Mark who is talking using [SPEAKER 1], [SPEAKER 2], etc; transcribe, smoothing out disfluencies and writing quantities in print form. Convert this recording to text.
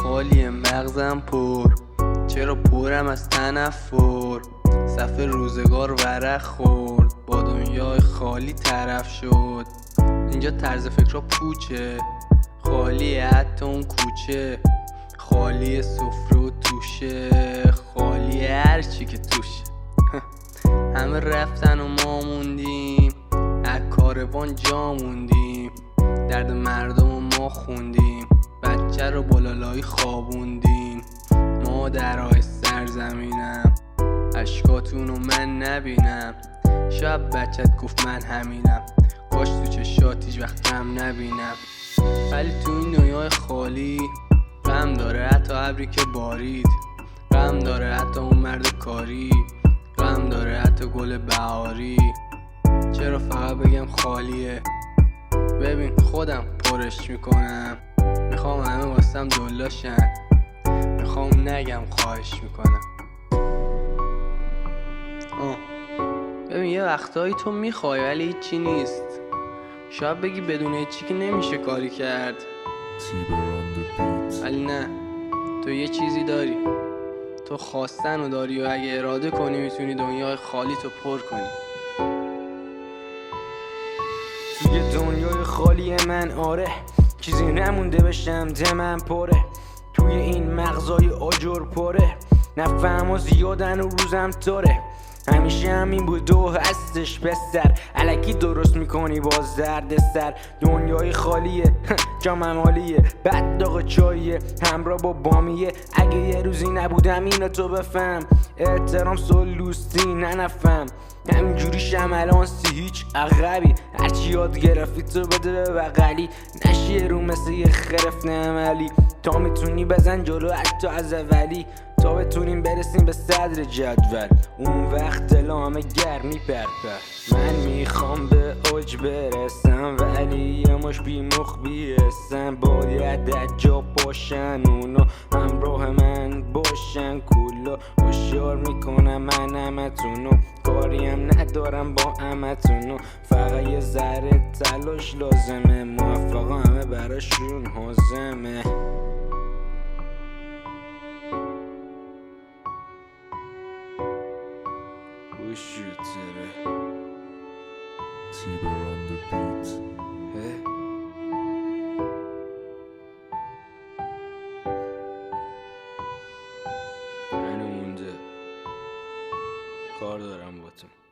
[SPEAKER 1] خالی مغزم پر، چرا پرم از تنفر. صف روزگار ورق خورد، با دنیای خالی طرف شد. اینجا طرز فکرها پوچه، خالیه حتی اون کوچه، خالی سفره و توشه، خالی هرچی که توشه. همه رفتن و ما موندیم، از کاروان جا موندیم، درد مردم و ما خوندیم، بچه رو بالالایی خوابوندیم. مادرای سرزمینم، اشکاتونو من نبینم. شب بچت گفت من همینم، کاش تو چشات هیچ وقت غم نبینم. ولی تو این دنیای خالی غم داره حتی ابری که بارید، غم داره حتی اون مرد کاری، غم داره حتی گل بهاری. چرا فقط بگم خالیه؟ ببین خودم پرش میکنم، میخوام همه واسم دلاشن، میخوام نگم خواهش میکنم. ببین یه وقتایی تو میخوای ولی هیچی نیست، شاید بگی بدون هیچی که نمیشه کاری کرد، ولی نه، تو یه چیزی داری، تو خواستن رو داری و اگه اراده کنی میتونی دنیای خالی تو پر کنی.
[SPEAKER 2] توی دنیای خالی من آره چیزی نمونده بشم دمم پره، توی این مغزای آجر پره، نفهم و زیادن و روزم تاره، همیشه همین بود و هستش بستر، علکی درست میکنی باز درد سر. دنیای خالیه جامم عالیه، بد داغ چاییه همراه با بامیه، اگه یه روزی نبودم اینو تو بفهم، احترام سلوستی ننفهم، همینجوری شملانسی هیچ عقبی، هرچی یاد گرفتی تو بده به بغلی، نشیه رو مثل یه خرف نعملی، تا میتونی بزن جلو حتی از اولی، تا بتونیم برسیم به صدر جدول، اون وقت دلا همه گرم میپرپر. من میخوام به اوج برسم ولی یه مش بیمخ بیرسم، باید جا باشن اونا همراه من باشن، کلا هشیار میکنم من همتونو، کاریم ندارم با همتونو، فقط یه ذره تلاش لازمه، موفقا همه براشون حازمه. Wish you did it.
[SPEAKER 3] Tiber on the beat.
[SPEAKER 2] منو مونده کار دارم با تو.